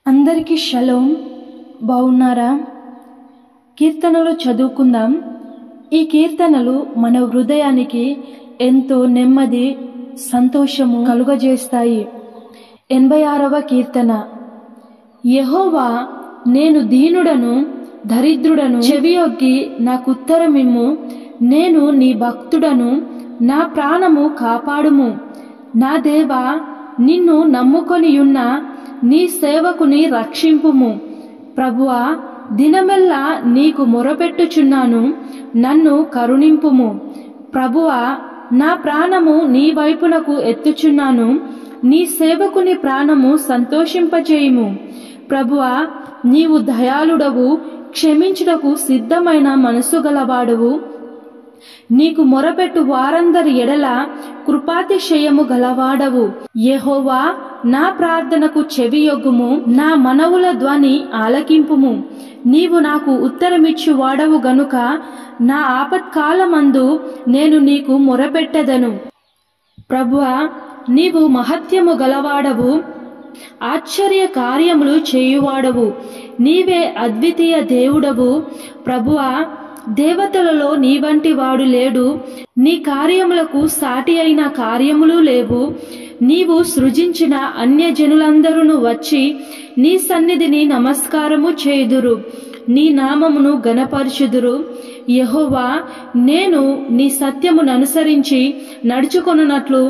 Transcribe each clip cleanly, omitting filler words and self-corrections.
అందరికీ షలోం. బాగున్నారా? కీర్తనలు చదువుకుందాం. ఈ కీర్తనలు మన హృదయానికి ఎంతో నెమ్మది, సంతోషము కలుగజేస్తాయి. 86వ కీర్తన. యెహోవా, నేను దీనుడను, దరిద్రుడను, చెవియొగ్గి నాకుత్తరమిమ్ము. నేను నీ భక్తుడను, నా ప్రాణము కాపాడుము. నా దేవా, నిన్ను నమ్ముకొనియున్న నీ సేవకుని రక్షింపుము. ప్రభువా, దినమెల్లా నీకు మొరపెట్టుచున్నాను, నన్ను కరుణింపుము. ప్రభువా, నా ప్రాణము నీ వైపునకు ఎత్తుచున్నాను, నీ సేవకుని ప్రాణము సంతోషింపచేయుము. ప్రభువా, నీవు దయాళుడవు, క్షమించుటకు సిద్ధమైన మనసు గలవాడవు. నీకు మొరపెట్టు వారందరి ఎడల కృపాతిశయము గలవాడవు. యెహోవా, నా ప్రార్థనకు చెవియొగ్గుము, నా మనవుల ధ్వని ఆలకింపుము. నీవు నాకు ఉత్తరమిచ్చు వాడవు గనుక నా ఆపత్కాలమందు నేను నీకు మొరపెట్టెదను. ప్రభువా, నీవు మహత్యము గలవాడవు, ఆశ్చర్య కార్యములు చేయువాడవు. నీవే అద్వితీయ దేవుడవు. ప్రభువా, దేవతలలో నీ వంటి వాడు లేడు. నీ కార్యములకు సాటి అయిన కార్యములు లేవు. నీవు సృజించిన అన్యజనులందరూ వచ్చి నీ సన్నిధిని నమస్కారము చేయుదురు, నీ నామమును గణపరచుదురు. యెహోవా, నేను నీ సత్యమును అనుసరించి నడుచుకొనున్నట్లు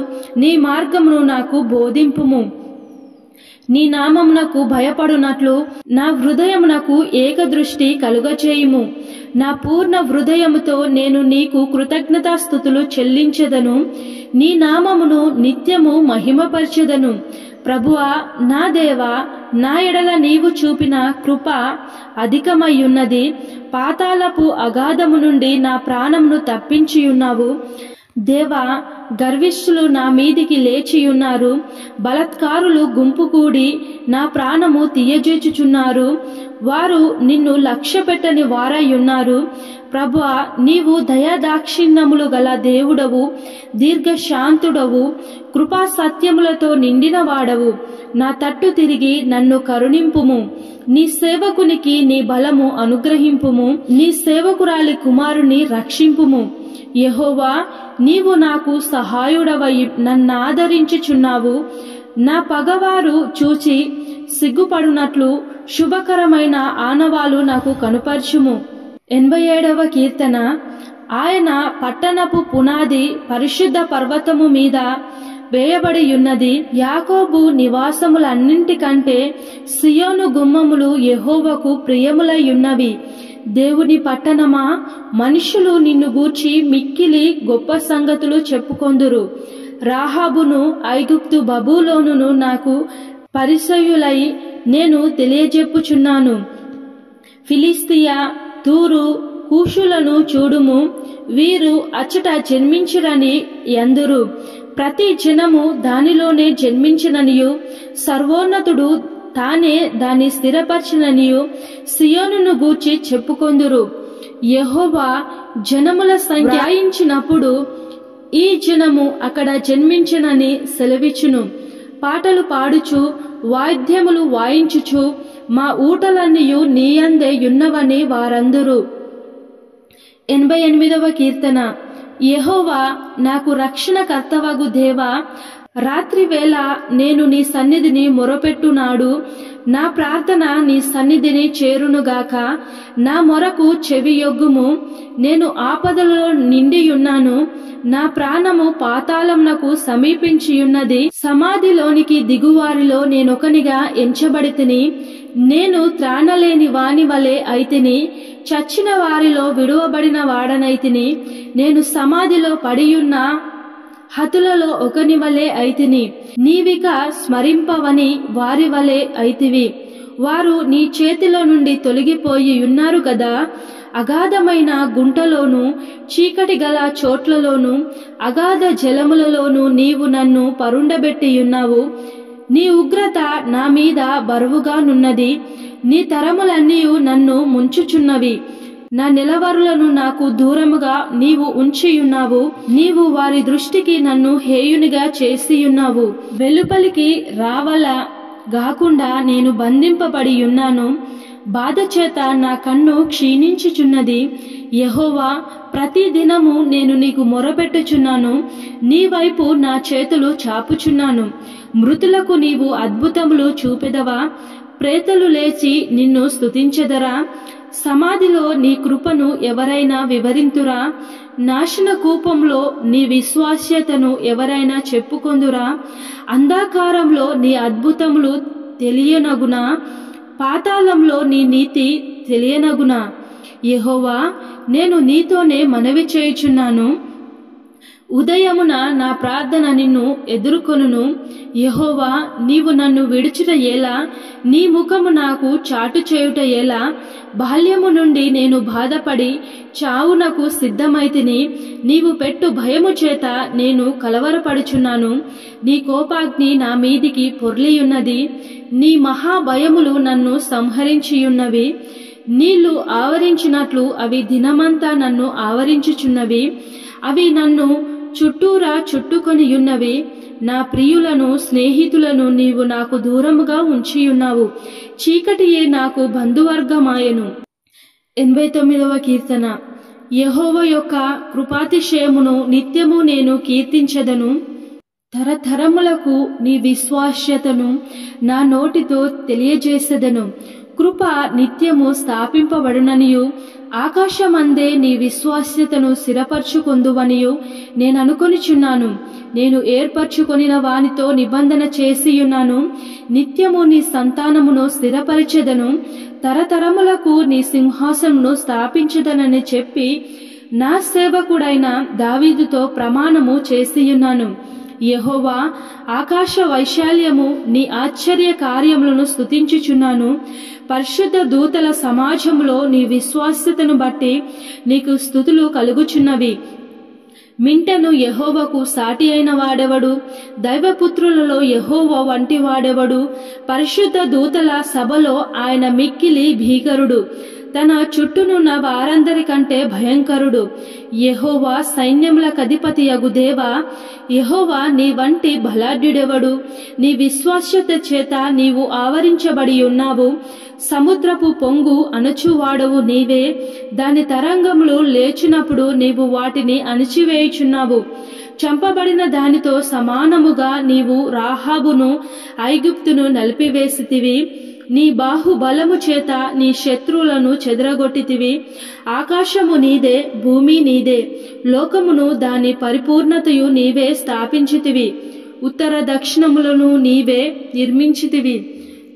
నీ మార్గమును నాకు బోధింపుము. నీ నామమునకు భయపడునట్లు నా హృదయమునకు ఏకదృష్టి కలుగచేయుము. నా పూర్ణ హృదయముతో నేను నీకు కృతజ్ఞతాస్తుతులు చెల్లించెదను. నీ నామమును నిత్యము మహిమపరచెదను. ప్రభువా, నా దేవా, నా ఎడల నీవు చూపిన కృప అధికమయ్యున్నది. పాతాళపు అగాధము నుండి నా ప్రాణమును తప్పించియున్నావు. దేవా, గర్విష్ఠులు నా మీదికి లేచియున్నారు. బలత్కారులు గుంపు కూడి నా ప్రాణము తీయజేచుచున్నారు. వారు నిన్ను లక్ష్యపెట్టని వారయ్యున్నారు. ప్రభువా, నీవు దయాదాక్షిణ్యములు గల దేవుడవు, దీర్ఘశాంతుడవు, కృపా సత్యములతో నిండిన వాడవు. నా తట్టు తిరిగి నన్ను కరుణింపుము. నీ సేవకునికి నీ బలము అనుగ్రహింపుము. నీ సేవకురాలి కుమారుని రక్షింపుము. యెహోవా, నీవు నాకు సహాయుడవై నన్నాదరించుచున్నావు. నా పగవారు చూచి సిగ్గుపడునట్లు శుభకరమైన ఆనవాలు నాకు కనుపర్చుము. 87వ కీర్తన. ఆయన పట్టణపు పునాది పరిశుద్ధ పర్వతము మీద వేయబడి ఉన్నది. యాకోబు నివాసములన్నింటికంటే సియోను గుమ్మములు యెహోవాకు ప్రియములయ్యున్నవి. దేవుని పట్టణమా, మనుషులు నిన్ను గూర్చి మిక్కిలి గొప్ప సంగతులు చెప్పుకొందురు. రాహాబును ఐగుప్తు బబులోనును నాకు పరిచయులై నేను తెలియజెప్పుచున్నాను. ఫిలిష్తియా, తూరు, కూషులను చూడుము, వీరు అచ్చట జన్మించిరని యందురు. ప్రతి జనము దానిలోనే జన్మించిననియు, సర్వోన్నతుడు తానే దాన్ని స్థిరపరచిననియు సియోనును గూర్చి చెప్పుకొందురు. యెహోవా జనముల సంఖ్య గ్రహించినప్పుడు ఈ జనము అక్కడ జన్మించినని సెలవిచ్చును. పాటలు పాడుచు, వాయిద్యములు వాయించుచు, మా ఊటలన్నీయు నీయందే యున్నవని వారందరూ. 88వ కీర్తన. యెహోవా, నాకు రక్షణ కర్తవగు దేవా, రాత్రి వేళ నేను నీ సన్నిధిని మొరపెట్టునాడు. నా ప్రార్థన నీ సన్నిధిని చేరునుగాక. నా మొరకు చెవియొగ్గుము. నేను ఆపదలలో నిండియున్నాను. నా ప్రాణము పాతాళమునకు సమీపించియున్నది. సమాధిలోనికి దిగువారిలో నేనొకనిగా ఎంచబడితిని. నేను త్రాణలేని వాని వలె అయితిని. చచ్చిన వారిలో విడువబడిన వాడనైతిని. నేను సమాధిలో పడియున్న హతులలో ఒకని వలె అయితిని. నీవిక స్మరింపవని వారి వలె అయితివి. వారు నీ చేతిలో నుండి తొలగిపోయి ఉన్నారు కదా. అగాధమైన గుంటలోను, చీకటి గల చోట్లలోను, అగాధ జలములలోను నీవు నన్ను పరుండబెట్టియున్నావు. నీ ఉగ్రత నా మీద బరువుగానున్నది. నీ తరములన్నీయు నన్ను ముంచుచున్నవి. నా నిలవరులను నాకు దూరముగా నీవు ఉంచియున్నావు. నీవు వారి దృష్టికి నన్ను హేయునిగా చేసియున్నావు. వెలుపలికి రావల గాకుండా నేను బంధింపబడి ఉన్నాను. బాధ చేత నా కన్ను క్షీణించుచున్నది. యెహోవా, ప్రతి దినము నేను నీకు మొరపెట్టుచున్నాను. నీ వైపు నా చేతులు చాపుచున్నాను. మృతులకు నీవు అద్భుతములు చూపెదవా? ప్రేతలు లేచి నిన్ను స్తుతించెదరా? సమాధిలో నీ కృపను ఎవరైనా వివరింతురా? నాశన కూపంలో నీ విశ్వాస్యతను ఎవరైనా చెప్పుకొందురా? అంధకారంలో నీ అద్భుతములు తెలియనగునా? పాతాళంలో నీ నీతి తెలియనగునా? యెహోవా, నేను నీతోనే మనవి చేయుచున్నాను. ఉదయమున నా ప్రార్థన నిన్ను ఎదుర్కొనును. యెహోవా, నీవు నన్ను విడుచుట ఎలా? నీ ముఖము నాకు చాటు చేయుట ఎలా? బాల్యము నుండి నేను బాధపడి చావునకు సిద్ధమైతిని. నీవు పెట్టు భయము చేత నేను కలవరపడుచున్నాను. నీ కోపాగ్ని నా మీదికి పొర్లియున్నది. నీ మహాభయములు నన్ను సంహరించియున్నవి. నీళ్లు ఆవరించినట్లు అవి దినమంతా నన్ను ఆవరించుచున్నవి. అవి నన్ను చుట్టూరా చుట్టుకొనియున్నవి. నా ప్రియులను స్నేహితులను నీవు నాకు దూరముగా ఉంచియున్నావు. చీకటియే నాకు బంధువర్గమాయెను. 89వ కీర్తన. యెహోవా యొక్క కృపాతిశయమును నిత్యము నేను కీర్తించెదను. తరతరములకు నీ విశ్వాస్యతను నా నోటితో తెలియజేసెదను. కృప నిత్యము స్థాపింపబడుననియు ఆకాశమందే నీ విశ్వాస్యతను స్థిరపరచుకొందువనియు నేననుకొనిచున్నాను. నేను ఏర్పరచుకొనిన వానితో నిబంధన చేసియున్నాను. నిత్యము నీ సంతానమును స్థిరపరిచెదను. తరతరములకు నీ సింహాసనమును స్థాపించెదనని చెప్పి నా సేవకుడైన దావీదుతో ప్రమాణము చేసియున్నాను. యెహోవా, ఆకాశ వైశాల్యము నీ ఆశ్చర్య కార్యములను స్తుతించుచున్నాను. పరిశుద్ధ దూతల సమాజంలో నీ విశ్వాస్యతను బట్టి నీకు స్తుతులు కలుగుచున్నవి. మింటను యెహోవాకు సాటి అయిన వాడెవడు? దైవపుత్రులలో యెహోవా వంటి వాడెవడు? పరిశుద్ధ దూతల సభలో ఆయన మిక్కిలి భీకరుడు. తన చుట్టూనున్న వారందరికంటే భయంకరుడు. యెహోవా సైన్యములకధిపతియగు దేవా, యెహోవా నీ వంటి బలాఢ్యుడెవడు? నీ విశ్వాస్యత చేత నీవు ఆవరించబడి ఉన్నావు. సముద్రపు పొంగు అణచువాడవు నీవే. దాని తరంగములు లేచినప్పుడు నీవు వాటిని అణిచివేయుచున్నావు. చంపబడిన దానితో సమానముగా నీవు రాహాబును ఐగుప్తును నలిపివేసితివి. నీ బాహుబలము చేత నీ శత్రువులను చెదరగొట్టితివి. ఆకాశము నీదే, భూమి నీదే. లోకమును దాని పరిపూర్ణతయు నీవే స్థాపించితివి. ఉత్తర దక్షిణములను నీవే నిర్మించితివి.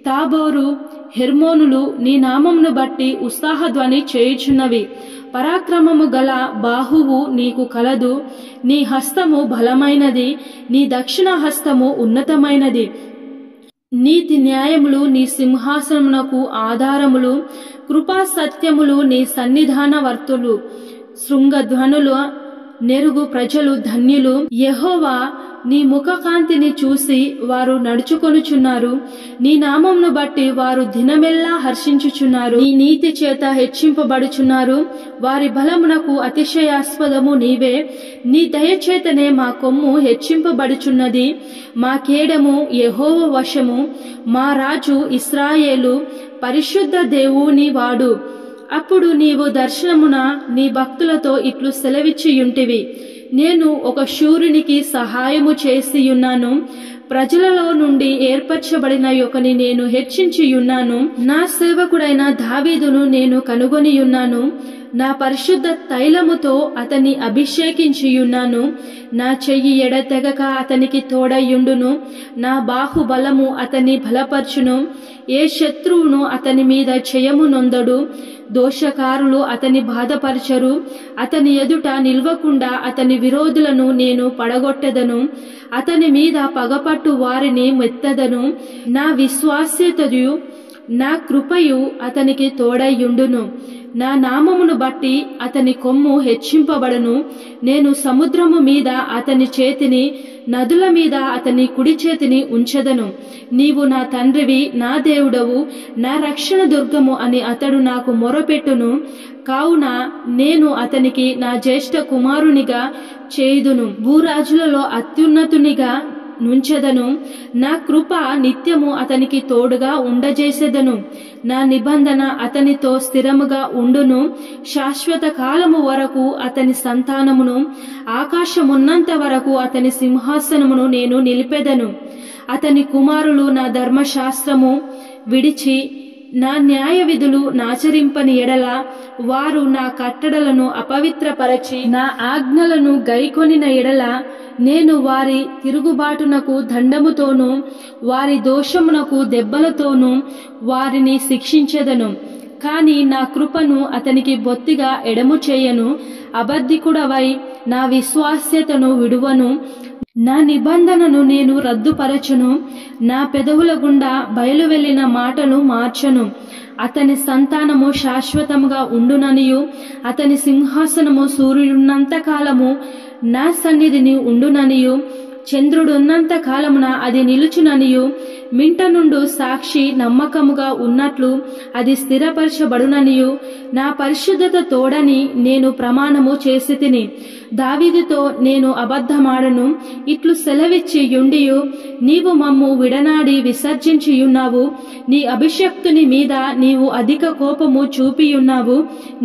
తాబోరు, హెర్మోనులు నీ నామమును బట్టి ఉత్సాహధ్వని చేయుచున్నవి. పరాక్రమము గల బాహువు నీకు కలదు. నీ హస్తము బలమైనది. నీ దక్షిణ హస్తము ఉన్నతమైనది. నీతి న్యాయములు నీ సింహాసనమునకు ఆధారములు. కృపా సత్యములు నీ సన్నిధానవర్తులు. శృంగధ్వనుల నెరుగు ప్రజలు ధన్యులు. యెహోవా, నీ ముఖకాంతిని చూసి వారు నడుచుకొనుచున్నారు. నీ నామమును బట్టి వారు దినమెల్లా హర్షించుచున్నారు. నీ నీతి చేత హెచ్చింపబడుచున్నారు. వారి బలమునకు అతిశయాస్పదము నీవే. నీ దయచేతనే మా కొమ్ము హెచ్చింపబడుచున్నది. మా కేడము యెహోవా వశము. మా రాజు ఇశ్రాయేలు పరిశుద్ధ దేవుని వాడు. అప్పుడు నీవు దర్శనమున నీ భక్తులతో ఇట్లు సెలవిచ్చియుంటివి. నేను ఒక శూరునికి సహాయము చేసియున్నాను. ప్రజలలో నుండి ఏర్పరచబడిన ఒకని నేను హెచ్చించియున్నాను. నా సేవకుడైన దావీదును నేను కనుగొనియున్నాను. నా పరిశుద్ధ తైలముతో అతన్ని అభిషేకించియున్నాను. నా చెయ్యి ఎడతెగక అతనికి తోడయ్యుండును. నా బాహుబలము అతన్ని బలపరచును. ఏ శత్రువును అతని మీద జయము నొందడు. దోషకారులు అతని బాధపరచరు. అతని ఎదుట నిల్వకుండా అతని విరోధులను నేను పడగొట్టెదను. అతని మీద పగపట్టు వారిని మెత్తెదను. నా విశ్వాస్యతయు నా కృపయు అతనికి తోడయ్యుండును. నా నామమును బట్టి అతని కొమ్ము హెచ్చింపబడును. నేను సముద్రము మీద అతని చేతిని, నదుల మీద అతని కుడి చేతిని ఉంచెదను. నీవు నా తండ్రివి, నా దేవుడవు, నా రక్షణ దుర్గము అని అతడు నాకు మొరపెట్టును. కావున నేను అతనికి నా జ్యేష్ఠ కుమారునిగా చేయుదును. భూరాజులలో అత్యున్నతునిగా నుంచెదను. నా కృప నిత్యము అతనికి తోడుగా ఉండజేసెదను. నా నిబంధన అతనితో స్థిరముగా ఉండును. శాశ్వత కాలము వరకు అతని సంతానమును, ఆకాశమున్నంత వరకు అతని సింహాసనమును నేను నిలిపెదను. అతని కుమారులు నా ధర్మశాస్త్రము విడిచి నా న్యాయ విధులు నాచరింపని ఎడల, వారు నా కట్టడలను అపవిత్రపరచి నా ఆజ్ఞలను గైకొనిన ఎడల, నేను వారి తిరుగుబాటునకు దండముతోనూ వారి దోషమునకు దెబ్బలతోనూ వారిని శిక్షించెదను. కాని నా కృపను అతనికి బొత్తిగా ఎడము చేయను. అబద్ధికుడవై నా విశ్వాస్యతను విడువను. నా నిబంధనను నేను రద్దుపరచును. నా పెదవుల గుండా బయలు వెళ్లిన మాటలు మార్చను. అతని సంతానము శాశ్వతముగా ఉండుననియు, అతని సింహాసనము సూర్యుడున్నంత కాలము నా సన్నిధిని ఉండుననియు, చంద్రుడున్నంత కాలమున అది నిలుచుననియు, మింట నుండు సాక్షి నమ్మకముగా ఉన్నట్లు అది స్థిరపరచబడుననియు నా పరిశుద్ధత తోడని నేను ప్రమాణము చేసి తిని. దావీదుతో నేను అబద్ధమాడను. ఇట్లు సెలవిచ్చి యుండియు నీవు మమ్ము విడనాడి విసర్జించియున్నావు. నీ అభిషక్తుని మీద నీవు అధిక కోపము చూపియున్నావు.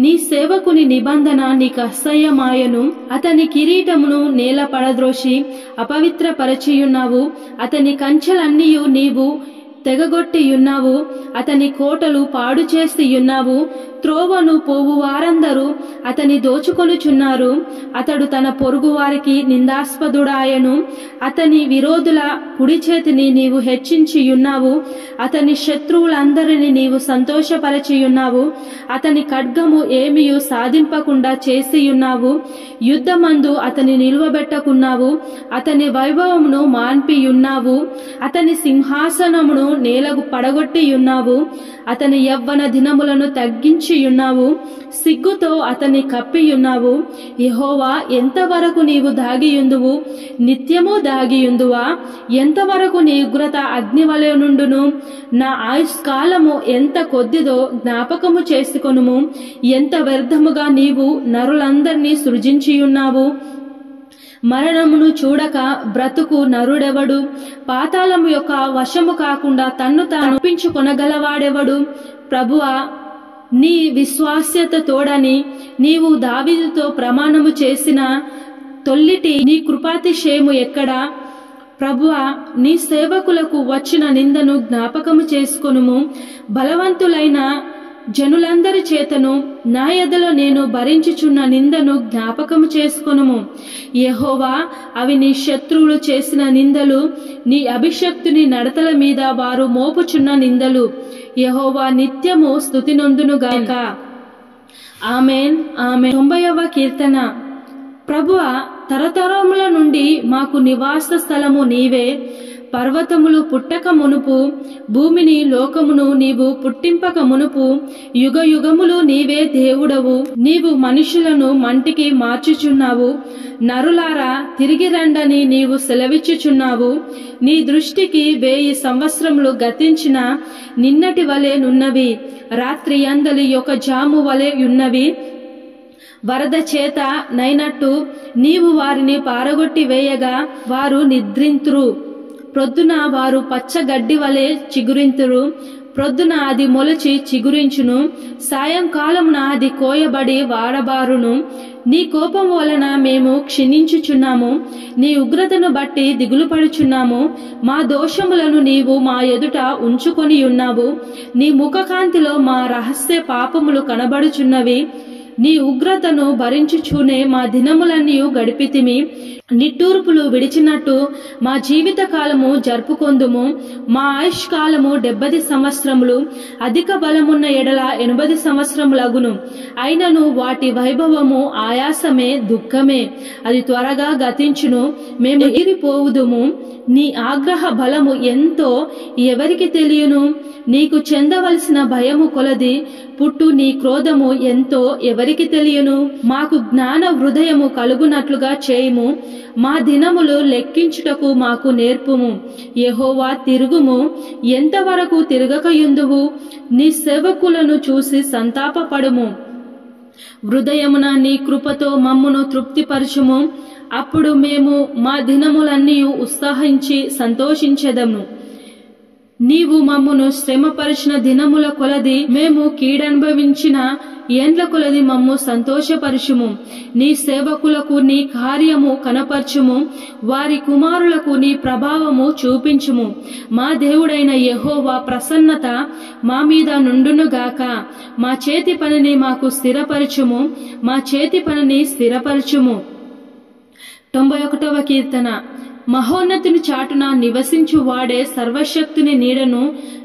నీ సేవకుని నిబంధన నీకు అసహ్యమాయను. అతని కిరీటమును నేల పడద్రోసి అపవిత్రపరచియున్నావు. అతని కంచెలన్నీయు నీవు తెగగొట్టియున్నావు. అతని కోటలు పాడు చేసియున్నావు. త్రోవను పోవు వారందరూ అతని దోచుకొనుచున్నారు. అతడు తన పొరుగు వారికి నిందాస్పదుడాయను. అతని విరోధుల కుడి చేతిని నీవు హెచ్చించియున్నావు. అతని శత్రువులందరినీ నీవు సంతోషపరచియున్నావు. అతని ఖడ్గము ఏమియు సాధింపకుండా చేసియున్నావు. యుద్ధమందు అతని నిలువబెట్టకున్నావు. అతని వైభవమును మాన్పియున్నావు. అతని సింహాసనమును నేలకు పడగొట్టియున్నావు. అతని యవ్వన దినములను తగ్గించియున్నావు. సిగ్గుతో అతన్ని కప్పియున్నావు. యెహోవా, ఎంతవరకు నీవు దాగియుందువు? నిత్యము దాగియుందువా? ఎంతవరకు నీ ఉగ్రత అగ్నివలె నుండును? నా ఆయుష్కాలము ఎంత కొద్దిదో జ్ఞాపకము చేసుకొనుము. ఎంత వ్యర్థముగా నీవు నరులందరినీ సృజించియున్నావు. మరణమును చూడక బ్రతుకు నరుడెవడు? పాతాళము యొక్క వశము కాకుండా తన్ను తాను తప్పించుకొనగలవాడెవడు? ప్రభువా, నీ విశ్వాస్యత తోడని నీవు దావీదుతో ప్రమాణము చేసిన తొల్లిటి నీ కృపాతిశయము ఎక్కడా? ప్రభువా, నీ సేవకులకు వచ్చిన నిందను జ్ఞాపకము చేసుకొనుము. బలవంతులైన జనులందరి చేతను నా ఎదలో నేను భరించుచున్న నిందను జ్ఞాపకము చేసుకొనుము. యెహోవా, అవి నీ శత్రువులు చేసిన నిందలు, నీ అభిషక్తుని నడతల మీద వారు మోపుచున్న నిందలు. యెహోవా నిత్యము స్తుతి నొందునుగాక. ఆమేన్, ఆమేన్. 90వ కీర్తన. ప్రభువా, తరతరముల నుండి మాకు నివాస స్థలము నీవే. పర్వతములు పుట్టక మునుపు, భూమిని లోకమును నీవు పుట్టింపక మునుపు, యుగ యుగములు నీవే దేవుడవు. నీవు మనుషులను మంటికి మార్చుచున్నావు. నరులారా, తిరిగి రండని నీవు సెలవిచ్చుచున్నావు. నీ దృష్టికి 1000 సంవత్సరములు గతించిన నిన్నటి వలె నున్నవి. రాత్రి అందలి ఒక జాము వలె ఉన్నవి. వరద చేత నైనట్టు నీవు వారిని పారగొట్టి వేయగా వారు నిద్రింతురు. ప్రొద్దున వారు పచ్చగడ్డి వలె చిగురింతురు. ప్రొద్దున అది మొలచి చిగురించును. సాయంకాలమున అది కోయబడి వాడబారును. నీ కోపం వలన మేము క్షీణించుచున్నాము. నీ ఉగ్రతను బట్టి దిగులు పడుచున్నాము. మా దోషములను నీవు మా ఎదుట ఉంచుకొని ఉన్నావు. నీ ముఖకాంతిలో మా రహస్య పాపములు కనబడుచున్నవి. నీ ఉగ్రతను భరించుచూనే మా దినములన్నీ గడిపితిమి. నిట్టూర్పులు విడిచినట్టు మా జీవిత కాలము జరుపుకొందుము. మా ఆయుష్కాలము 70 సంవత్సరములు, అధిక బలమున్న ఎడల 80 సంవత్సరములగును. అయినను వాటి వైభవము ఆయాసమే, దుఃఖమే. అది త్వరగా గతించును. మేము ఎగిరిపోవుదుము. నీ ఆగ్రహ బలము ఎంతో ఎవరికి తెలియను? నీకు చెందవలసిన భయము కొలది పుట్టు నీ క్రోధము ఎంతో ఎవరికి తెలియను? మాకు జ్ఞాన హృదయము కలుగునట్లుగా చేయుము. మా దినములు లెక్కించుటకు మాకు నేర్పుము. యెహోవా, తిరుగుము. ఎంతవరకు తిరగకయుందువు? నీ సేవకులను చూసి సంతాపపడుము. హృదయమున నీ కృపతో మమ్మును తృప్తిపరచుము. అప్పుడు మేము మా దినములన్నీ ఉత్సాహించి సంతోషించెదము. నీవు మమ్మును శ్రమపరిచిన దినముల కొలది మేము కీడనుభవించిన ఏండ్ల కొలది మమ్ము సంతోషపరచుము. నీ సేవకులకు నీ కార్యము కనపరచుము. వారి కుమారులకు నీ ప్రభావము చూపించుము. మా దేవుడైన యెహోవా ప్రసన్నత మా మీద నుండునుగాక. మా చేతి పనిని మాకు స్థిరపరచుము. మా చేతి పనిని స్థిరపరచుము. 91వ కీర్తన. మహోన్నతుని చాటున నివసించువాడే సర్వశక్తుని నీడను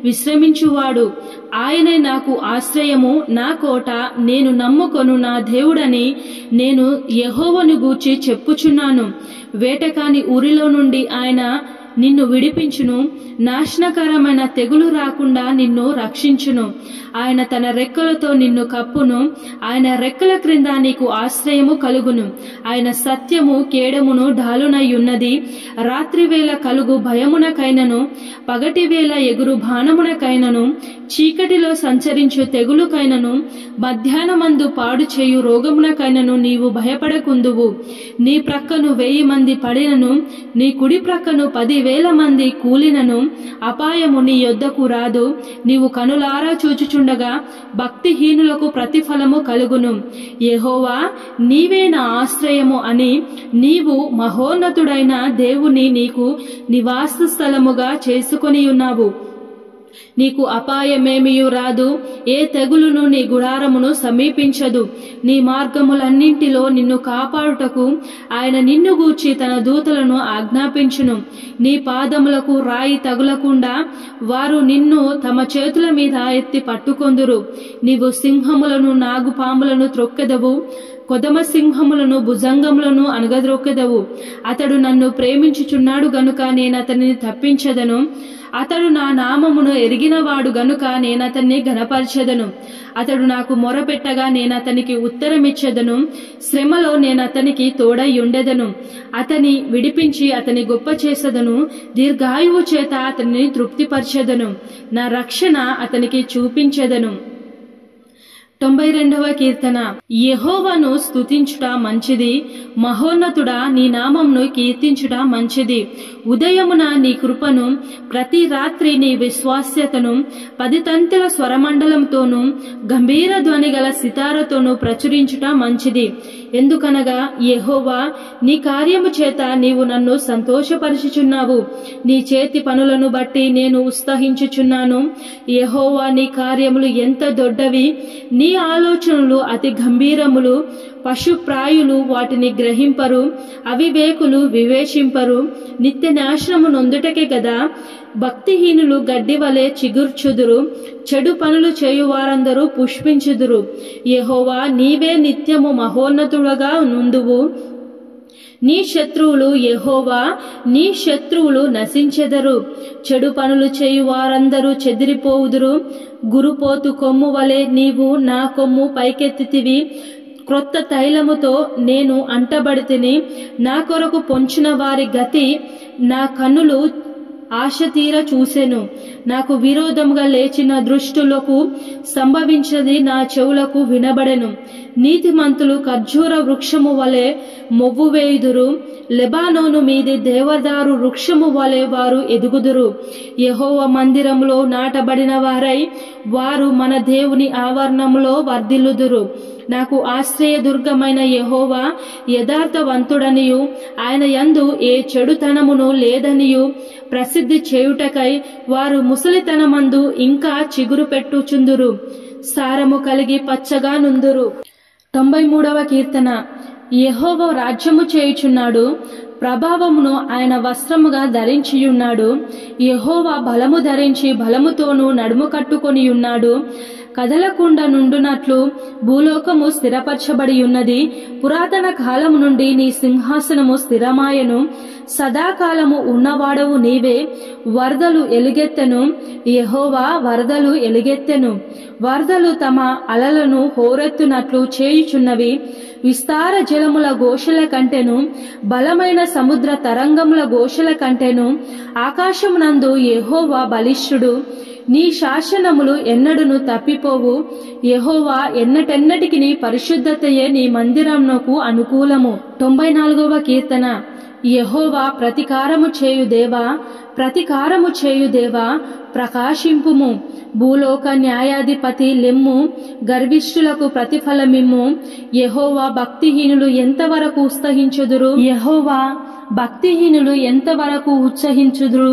విశ్రమించువాడు. ఆయనే నాకు ఆశ్రయము, నా కోట, నేను నమ్ముకొను నా దేవుడని నేను యెహోవాను గూర్చి చెప్పుచున్నాను. వేటకాని ఊరిలో నుండి ఆయన నిన్ను విడిపించును. నాశనకరమైన తెగులు రాకుండా నిన్ను రక్షించును. ఆయన తన రెక్కలతో నిన్ను కప్పును. ఆయన రెక్కల క్రింద నీకు ఆశ్రయము కలుగును. ఆయన సత్యము కేడమును ఢాలునయ్యున్నది. రాత్రివేళ కలుగు భయమునకైనను, పగటివేళ ఎగురు బాణమునకైనను, చీకటిలో సంచరించు తెగులుకైనను, మధ్యాహ్నమందు పాడు చేయు రోగమునకైనను నీవు భయపడకుందువు. నీ ప్రక్కను 1000 మంది పడినను, నీ కుడి ప్రక్కను 10,000 మంది కూలినను అపాయము నీ యొద్దకు రాదు. నీవు కనులారా చూచుచుండగా భక్తిహీనులకు ప్రతిఫలము కలుగును. యెహోవా, నీవే నా ఆశ్రయము అని నీవు మహోన్నతుడైన దేవుని నీకు నివాస స్థలముగా చేసుకొని ఉన్నావు. నీకు అపాయమేమియు రాదు. ఏ తెగులును నీ గుడారమును సమీపించదు. నీ మార్గములన్నింటిలో నిన్ను కాపాడుటకు ఆయన నిన్ను గూర్చి తన దూతలను ఆజ్ఞాపించును. నీ పాదములకు రాయి తగులకుండా వారు నిన్ను తమ చేతుల మీద ఎత్తి పట్టుకొందురు. నీవు సింహములను నాగుపాములను త్రొక్కెదవు. కొదమ సింహములను భుజంగములను అనగద్రొక్కెదవు. అతడు నన్ను ప్రేమించుచున్నాడు గనుక నేనతనిని తప్పించెదను. అతడు నా నామమును ఎరిగినవాడు గనుక నేనతన్ని ఘనపరచెదను. అతడు నాకు మొరపెట్టగా నేనతనికి ఉత్తరమిచ్చెదను. శ్రమలో నేనతనికి తోడయ్యుండెదను. అతని విడిపించి అతని గొప్ప చేసెదను. దీర్ఘాయువు చేత అతనిని తృప్తిపరచెదను. నా రక్షణ అతనికి చూపించెదను. 92వ కీర్తన. యెహోవాను స్తుతించుట మంచిది, మహోన్నతుడా నీ నామమును కీర్తించుట మంచిది. ఉదయమున నీ కృపను, ప్రతి రాత్రి నీ విశ్వాస్యతను 10 తంతుల స్వరమండలంతోనూ గంభీర ధ్వని గల సితారతోనూ ప్రచురించుట మంచిది. ఎందుకనగా యెహోవా, నీ కార్యము చేత నీవు నన్ను సంతోషపరచుచున్నావు. నీ చేతి పనులను బట్టి నేను ఉత్సహించుచున్నాను. యెహోవా, నీ కార్యములు ఎంత దొడ్డవి! నీ ఆలోచనలు అతి గంభీరములు. పశుప్రాయులు వాటిని గ్రహింపరు, అవివేకులు వివేచింపరు. నిత్య నాశనము నొందుటకే గదా భక్తిహీనులు గడ్డి వలె చిగుర్చుదురు. చెడు పనులు చేయువారందరూ పుష్పించుదురు. యెహోవా, నీవే నిత్యము మహోన్నతుడుగా నుందువు. నీ శత్రువులు యెహోవా, నీ శత్రువులు నశించెదరు. చెడు పనులు చేయువారందరూ చెదిరిపోవుదురు. గురుపోతు కొమ్ము వలె నీవు నా కొమ్ము పైకెత్తితివి. క్రొత్త తైలముతో నేను అంటబడితిని. నా కొరకు పొంచిన వారి గతి నా కన్నులు ఆశ తీర చూసెను. నాకు విరోధముగా లేచిన దృష్టులకు సంభవించది నా చెవులకు వినబడెను. నీతిమంతులు ఖర్జూర వృక్షము వలె మొవ్వు వేయుదురు. లెబానోను మీది దేవదారు వృక్షము వలె వారు ఎదుగుదురు. యెహోవా మందిరములో నాటబడిన వారై వారు మన దేవుని ఆవరణములో వర్ధిల్లుదురు. నాకు ఆశ్రయదుర్గమైన యెహోవా యథార్థవంతుడనియు ఆయన యందు ఏ చెడుతనమును లేదనియు ప్రసిద్ధి చేయుటకై వారు ముసలితనమందు ఇంకా చిగురు పెట్టుచుందురు. సారము కలిగి పచ్చగా నుందురు. 93వ కీర్తన. యెహోవా రాజ్యము చేయుచున్నాడు, ప్రభావమును ఆయన వస్త్రముగా ధరించియున్నాడు. యెహోవా బలము ధరించి బలముతోనూ నడుము కట్టుకొని ఉన్నాడు. కదలకుండా నుండునట్లు భూలోకము స్థిరపరచబడి ఉన్నది. పురాతన కాలము నుండి నీ సింహాసనము స్థిరమాయను. సదాకాలము ఉన్నవాడవు నీవే. వరదలు ఎలుగెత్తెను. యెహోవా వరదలు ఎలుగెత్తెను. వరదలు తమ అలలను హోరెత్తునట్లు చేయుచున్నవి. విస్తార జలముల ఘోషల కంటెను బలమైన సముద్ర తరంగముల ఘోషల కంటెను ఆకాశమునందు యెహోవా బలిష్ఠుడు. నీ శాసనములు ఎన్నడును తప్పిపోవు. యెహోవా ఎన్నటెన్నటికి నీ పరిశుద్ధతయే నీ మందిరమునకు అనుకూలము. 94వ కీర్తన. యెహోవా ప్రతికారము చేయు దేవా, ప్రతికారము చేయు దేవా, ప్రకాశింపుము. భూలోక న్యాయాధిపతి లెమ్ము, గర్విష్ఠులకు ప్రతిఫలమిమ్ము. యెహోవా భక్తిహీనులు ఎంతవరకు ఉత్సహించుదురు? యెహోవా భక్తిహీనులు ఎంతవరకు ఉత్సహించుదురు?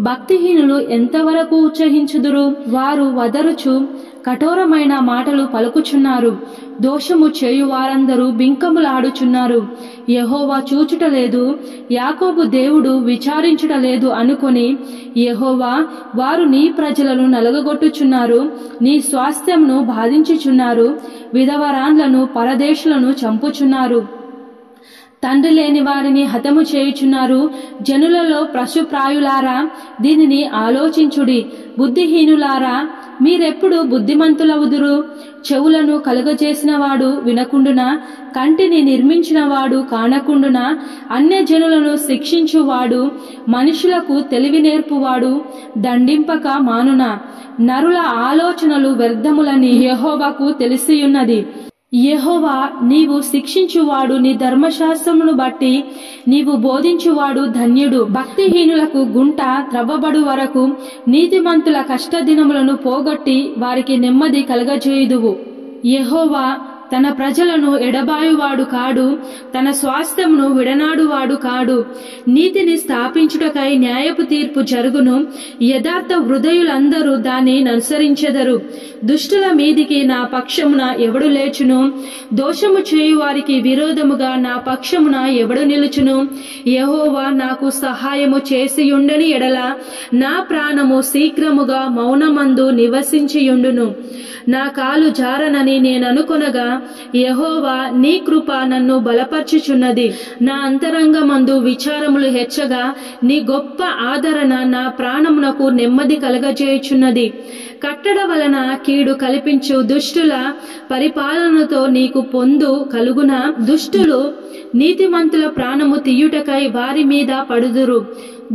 భక్తిహీనులు ఎంతవరకు ఉత్సహించుదురు? వారు వదరుచు కఠోరమైన మాటలు పలుకుచున్నారు. దోషము చేయు వారందరూ బింకములాడుచున్నారు. యెహోవా చూచుట లేదు, యాకోబు దేవుడు విచారించుట లేదు అనుకొని, యెహోవా, వారు నీ ప్రజలను నలగగొట్టుచున్నారు, నీ స్వాస్థ్యమును బాధించుచున్నారు, విధవరాండ్లను పరదేశులను చంపుచున్నారు, తండ్రి లేని వారిని హతము చేయుచున్నారు. జనులలో పశుప్రాయులారా, దీనిని ఆలోచించుడి. బుద్ధిహీనులారా, మీరెప్పుడు బుద్ధిమంతులవుదురు? చెవులను కలుగజేసినవాడు వినకుండునా? కంటిని నిర్మించినవాడు కానకుండునా? అన్యజనులను శిక్షించువాడు, మనుషులకు తెలివి నేర్పువాడు దండింపక మానునా? నరుల ఆలోచనలు వ్యర్థములని యెహోవాకు తెలిసియున్నది. యెహోవా, నీవు శిక్షించువాడు, నీ ధర్మశాస్త్రమును బట్టి నీవు బోధించువాడు ధన్యుడు. భక్తిహీనులకు గుంట త్రవ్వబడు వరకు నీతిమంతుల కష్టదినములను పోగొట్టి వారికి నెమ్మది కలగజేయుదువు. యెహోవా తన ప్రజలను ఎడబాయువాడు కాడు, తన స్వాస్థ్యమును విడనాడువాడు కాడు. నీతిని స్థాపించుటకై న్యాయపు తీర్పు జరుగును. యథార్థ హృదయులందరూ దాన్ని అనుసరించెదరు. దుష్టుల మీదికి నా పక్షమున ఎవడు లేచును? దోషము చేయు వారికి విరోధముగా నా పక్షమున ఎవడు నిలుచును? యెహోవా నాకు సహాయము చేసియుండని ఎడల నా ప్రాణము శీఘ్రముగా మౌనమందు నివసించియుండును. నా కాలు జారనని నేననుకొనగా యెహోవా నీ కృప నన్ను బలపర్చుచున్నది. నా అంతరంగమందు విచారములు హెచ్చగా నీ గొప్ప ఆదరణ నా ప్రాణమునకు నెమ్మది కలగజేయుచున్నది. కట్టడ వలన కీడు కల్పించు దుష్టుల పరిపాలనతో నీకు పొందు కలుగునా? దుష్టులు నీతిమంతుల ప్రాణము తీయుటకై వారి మీద పడుదురు.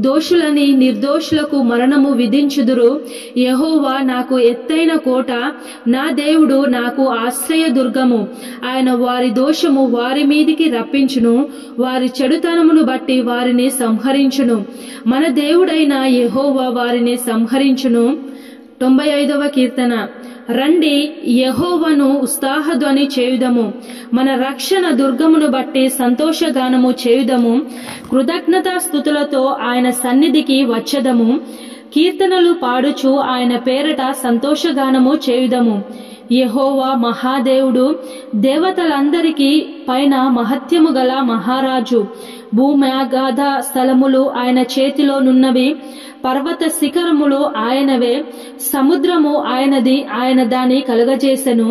దోషులని నిర్దోషులకు మరణము విధించుదురు. యెహోవా నాకు ఎత్తైన కోట, నా దేవుడు నాకు ఆశ్రయ దుర్గము. ఆయన వారి దోషము వారి మీదికి రప్పించును, వారి చెడుతనమును బట్టి వారిని సంహరించును. మన దేవుడైన యెహోవా వారిని సంహరించును. 95వ కీర్తన. రండి, యెహోవాను ఉత్సాహధ్వని చేయుదము, మన రక్షణ దుర్గమును బట్టి సంతోషగానము చేయుదము. కృతజ్ఞతాస్తుతులతో ఆయన సన్నిధికి వచ్చదము. కీర్తనలు పాడుచు ఆయన పేరట సంతోషగానము చేయుదము. యెహోవా మహాదేవుడు, దేవతలందరికీ పైన మహత్యము గల మహారాజు. భూమ్యాగాధ స్థలములు ఆయన చేతిలోనున్నవి, పర్వత శిఖరములు ఆయనవే. సముద్రము ఆయనది, ఆయన దాన్ని కలుగజేసెను.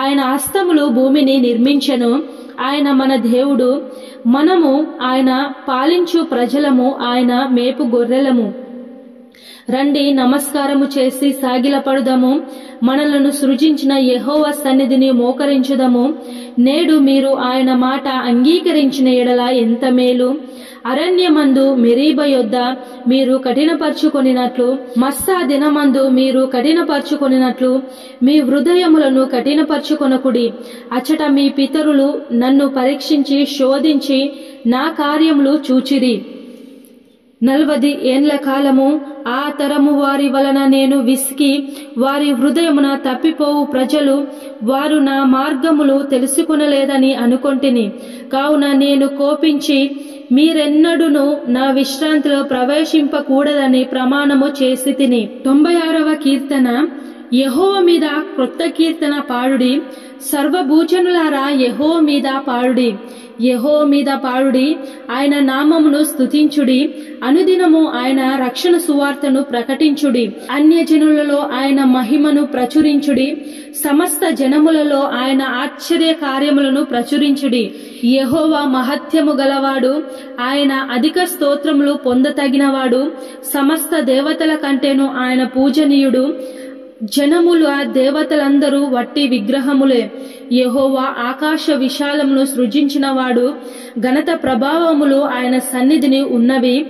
ఆయన హస్తములు భూమిని నిర్మించెను. ఆయన మన దేవుడు, మనము ఆయన పాలించు ప్రజలము, ఆయన మేపు గొర్రెలము. రండి, నమస్కారము చేసి సాగిలపడుదము, మనలను సృజించిన యెహోవా సన్నిధిని మోకరించుదము. నేడు మీరు ఆయన మాట అంగీకరించిన ఎడల ఎంత మేలు. అరణ్యమందు మెరీబ యొద్ద మీరు కఠినపరుచుకొనినట్లు, మస్సా దినమందు మీరు కఠినపరుచుకొనినట్లు మీ హృదయములను కఠినపరుచుకొనకుడి. అచట మీ పితరులు నన్ను పరీక్షించి శోధించి నా కార్యములు చూచిరి. 40 ఏండ్ల కాలము ఆ తరము వారి వలన నేను విసికి, వారి హృదయమున తప్పిపోవు ప్రజలు, వారు నా మార్గములు తెలుసుకొనలేదని అనుకొంటిని. కావున నేను కోపించి మీరెన్నడూను నా విశ్రాంతిలో ప్రవేశింపకూడదని ప్రమాణము చేసి తిని. 96వ కీర్తన. యెహోవా మీద క్రొత్త కీర్తన పాడుడి, సర్వభూజనులారా యెహోవా మీద పాడుడి. యెహోవా మీద పాడుడి, ఆయన నామమును స్తుతించుడి. అనుదినము ఆయన రక్షణ సువార్తను ప్రకటించుడి. అన్యజనులలో ఆయన మహిమను ప్రచురించుడి. సమస్త జనములలో ఆయన ఆశ్చర్య కార్యములను ప్రచురించుడి. యెహోవా మహత్యము గలవాడు, ఆయన అధిక స్తోత్రములు పొందతగినవాడు. సమస్త దేవతల కంటేను ఆయన పూజనీయుడు. జనముల దేవతలందరూ వట్టి విగ్రహములే. యెహోవా ఆకాశ విశాలమును సృజించినవాడు. ఘనత ప్రభావములు ఆయన సన్నిధిని ఉన్నవి.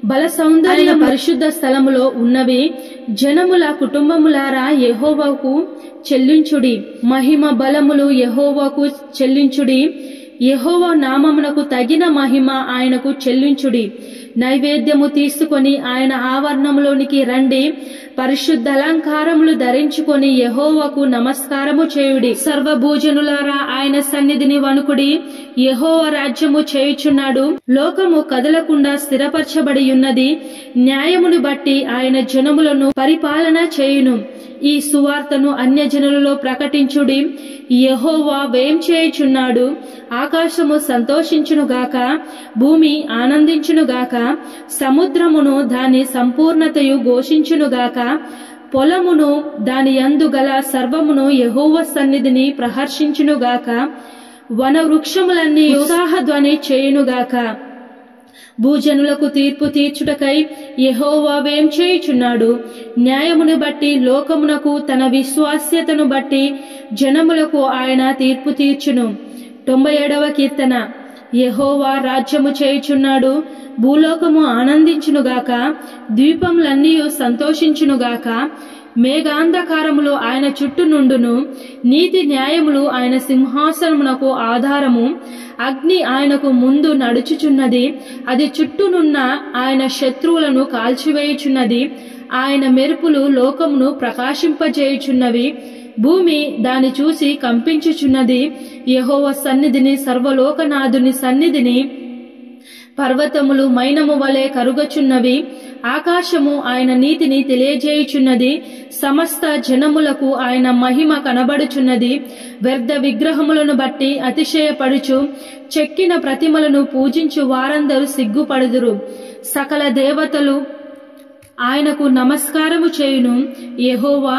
బల సౌందర్యం పరిశుద్ధ స్థలములో ఉన్నవి. జనముల కుటుంబములారా యెహోవాకు చెల్లించుడి. మహిమ బలములు యెహోవాకు చెల్లించుడి. యెహోవా నామమునకు తగిన మహిమ ఆయనకు చెల్లించుడి. నైవేద్యము తీసుకొని ఆయన ఆవరణంలోనికి రండి. పరిశుద్ధ అలంకారములు ధరించుకొని యెహోవాకు నమస్కారము చేయుడి. సర్వభూజనులారా ఆయన సన్నిధిని వణుకుడి. యెహోవా రాజ్యము చేయుచున్నాడు. లోకము కదలకుండా స్థిరపరచబడి ఉన్నది. న్యాయమును బట్టి ఆయన జనములను పరిపాలన చేయును. ఈ సువార్తను అన్యజనులలో ప్రకటించుడి. యెహోవా వేం చేయుచున్నాడు. ఆకాశము సంతోషించునుగాక, భూమి ఆనందించునుగాక, సముద్రమును దాని సంపూర్ణతయు ఘోషించునుగాక, పొలమును దాని యందు గల సర్వమును యెహోవా సన్నిధిని ప్రహర్షించునుగాక, వన వృక్షములన్నీ ఉత్సాహధ్వని చేయునుగాక. భూజనులకు తీర్పు తీర్చుటకై యెహోవా వేం చేయుచున్నాడు. న్యాయమును బట్టి లోకమునకు, తన విశ్వాస్యతను బట్టి జనములకు ఆయన తీర్పు తీర్చును. 97వ కీర్తన. యెహోవా రాజ్యము చేయుచున్నాడు. భూలోకము ఆనందించునుగాక, ద్వీపములన్నీ సంతోషించునుగాక. మేఘాంధకారములు ఆయన చుట్టూ నుండును. నీతి న్యాయములు ఆయన సింహాసనమునకు ఆధారము. అగ్ని ఆయనకు ముందు నడుచుచున్నది. అది చుట్టూనున్న ఆయన శత్రువులను కాల్చివేయుచున్నది. ఆయన మెరుపులు లోకమును ప్రకాశింపజేయుచున్నవి. భూమి దాని చూసి కంపించుచున్నది. యెహోవా సన్నిధిని, సర్వలోకనాథుని సన్నిధిని పర్వతములు మైనము వలె కరుగచున్నవి. ఆకాశము ఆయన నీతిని తెలియజేయుచున్నది. సమస్త జనములకు ఆయన మహిమ కనబడుచున్నది. వ్యర్థ విగ్రహములను బట్టి అతిశయపడుచు చెక్కిన ప్రతిమలను పూజించు వారందరూ సిగ్గుపడుదురు. సకల దేవతలు ఆయనకు నమస్కారము చేయును. యెహోవా,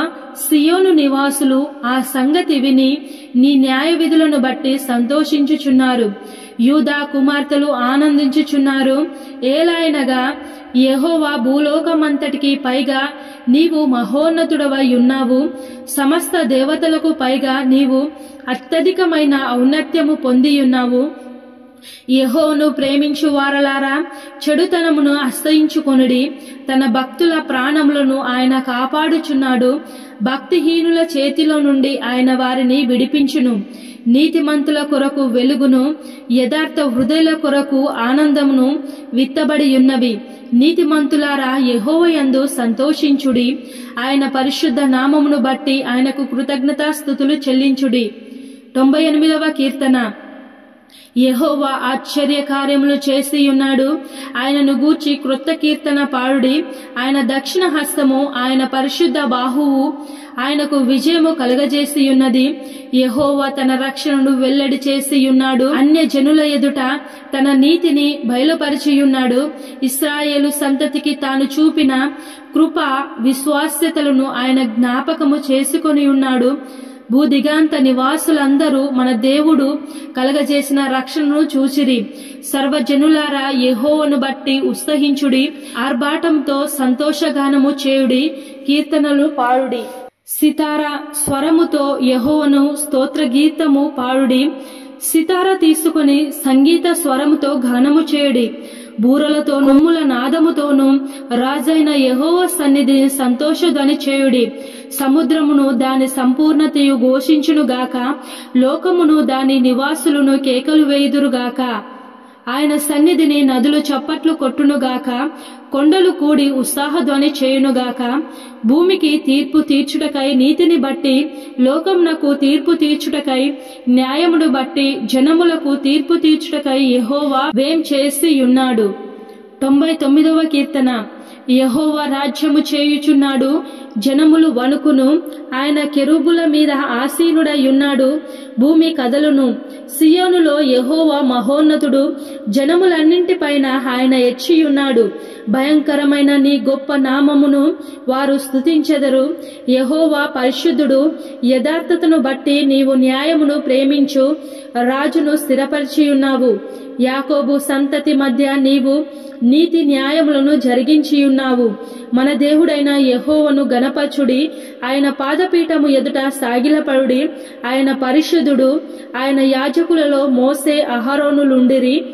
సియోను నివాసులు ఆ సంగతి విని నీ న్యాయ విధులను బట్టి సంతోషించుచున్నారు. యూదా కుమార్తెలు ఆనందించుచున్నారు. ఏలాయనగా యెహోవా భూలోకమంతటికి పైగా నీవు మహోన్నతుడవై ఉన్నావు. సమస్త దేవతలకు పైగా నీవు అత్యధికమైన ఔన్నత్యము పొందియున్నావు. యెహోవాను ప్రేమించు వారలారా, చెడుతనమును అసహించుకొనుడి. తన భక్తుల ప్రాణములను ఆయన కాపాడుచున్నాడు. భక్తిహీనుల చేతిలో నుండి ఆయన వారిని విడిపించును. నీతిమంతుల కొరకు వెలుగును, యథార్థ హృదయుల కొరకు ఆనందమును విత్తబడి ఉన్నవి. నీతిమంతులారా, యెహోవా యందు సంతోషించుడి. ఆయన పరిశుద్ధ నామమును బట్టి ఆయనకు కృతజ్ఞతాస్తుతులు చెల్లించుడి. 98వ కీర్తన. యెహోవా ఆశ్చర్య కార్యములు చేసి ఉన్నాడు. ఆయనను గూర్చి క్రొత్త కీర్తన పాడుడి. ఆయన దక్షిణ హస్తము, ఆయన పరిశుద్ధ బాహువు ఆయనకు విజయము కలగజేసి ఉన్నది. యెహోవా తన రక్షణను వెల్లడి చేసి ఉన్నాడు. అన్య జనుల ఎదుట తన నీతిని బయలుపరిచియున్నాడు. ఇశ్రాయేలు సంతతికి తాను చూపిన కృప విశ్వాస్యతలను ఆయన జ్ఞాపకము చేసుకొని ఉన్నాడు. భూదిగాంత నివాసులందరూ మన దేవుడు కలగజేసిన రక్షణను చూసిరి. సర్వజనులారా, యెహోవాను బట్టి ఉత్సహించుడి. ఆర్భాటంతో సంతోషగానము చేయుడి. కీర్తనలు పాడుడి. సితారా స్వరముతో యెహోవాను స్తోత్ర గీతము పాడుడి. సితారా తీసుకుని సంగీత స్వరముతో గానము చేయుడి. బూరలతో నొమ్ముల నాదముతోనూ రాజైన యెహోవా సన్నిధిని సంతోషధ్వని చేయుడి. సముద్రమును దాని సంపూర్ణతయు ఘోషించునుగాక, లోకమును దాని నివాసులను కేకలు వేయుదురుగాక. ఆయన సన్నిధిని నదులు చప్పట్లు కొట్టునుగాక, కొండలు కూడి ఉత్సాహధ్వని చేయునుగాక. భూమికి తీర్పు తీర్చుటకై, నీతిని బట్టి లోకమునకు తీర్పు తీర్చుటకై, న్యాయమును బట్టి జనములకు తీర్పు తీర్చుటకై యెహోవా వేం చేసి ఉన్నాడు. 99వ కీర్తన. యెహోవా రాజ్యము చేయుచున్నాడు. జనములు వణుకును. ఆయన కెరూబుల మీద ఆసీనుడై ఉన్నాడు. భూమి కదలును. సియోనులో యెహోవా మహోన్నతుడు. జనములన్నింటిపైన ఆయన ఎచ్చియున్నాడు. భయంకరమైన నీ గొప్ప నామమును వారు స్తుతించెదరు. యెహోవా పరిశుద్ధుడు. యథార్థతను బట్టి నీవు న్యాయమును ప్రేమించు రాజును స్థిరపరిచియున్నావు. యాకోబు సంతతి మధ్య నీవు నీతి న్యాయములను జరిగించి ఉన్నావు. మన దేవుడైన యెహోవాను గణపరచుడి. ఆయన పాదపీఠము ఎదుట సాగిలపడుడి. ఆయన పరిశుద్ధుడు. ఆయన యాజకులలో మోసే అహరోనులుండిరి.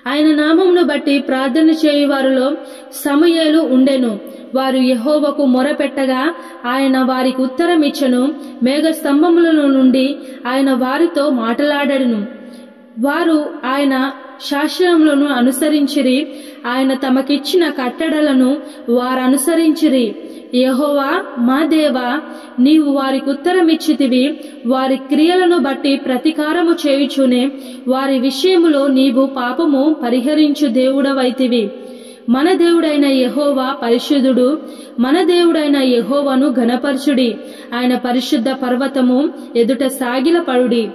ఆయన నామమును బట్టి ప్రార్థన చేయువారిలో సమూయేలు ఉండెను. వారు యెహోవాకు మొరపెట్టగా ఆయన వారికి ఉత్తరమిచ్చెను. మేఘ స్తంభముల నుండి ఆయన వారితో మాట్లాడెను. వారు ఆయన శాసనములను అనుసరించిరి. ఆయన తమకిచ్చిన కట్టడలను వారనుసరించిరి. యెహోవా మా దేవా, నీవు వారికి ఉత్తరమిచ్చితివి. వారి క్రియలను బట్టి ప్రతీకారము చేయుచునే వారి విషయములో నీవు పాపము పరిహరించు దేవుడవైతివి. మన దేవుడైన యెహోవా పరిశుద్ధుడు. మన దేవుడైన యెహోవాను ఘనపరచుడి. ఆయన పరిశుద్ధ పర్వతము ఎదుట సాగిలపడుడి.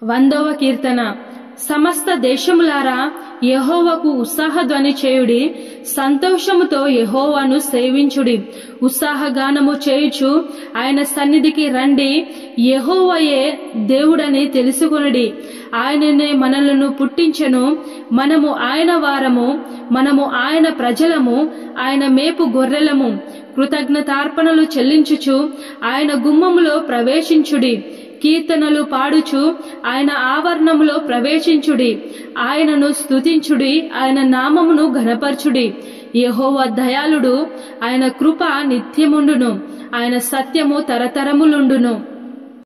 100వ కీర్తన. సమస్త దేశములారా యెహోవాకు ఉత్సాహధ్వని చేయుడి. సంతోషముతో యెహోవాను సేవించుడి. ఉత్సాహగానము చేయుచు ఆయన సన్నిధికి రండి. యెహోవాయే దేవుడని తెలుసుకొనుడి. ఆయననే మనలను పుట్టించెను. మనము ఆయన వారము. మనము ఆయన ప్రజలము. ఆయన మేపు గొర్రెలము. కృతజ్ఞతార్పణలు చెల్లించుచు ఆయన గుమ్మములో ప్రవేశించుడి. కీర్తనలు పాడుచు ఆయన ఆవరణములో ప్రవేశించుడి. ఆయనను స్తుతించుడి. ఆయన నామమును ఘనపరచుడి. యెహోవా దయాళుడు. ఆయన కృప నిత్యముండును. ఆయన సత్యము తరతరములుండును.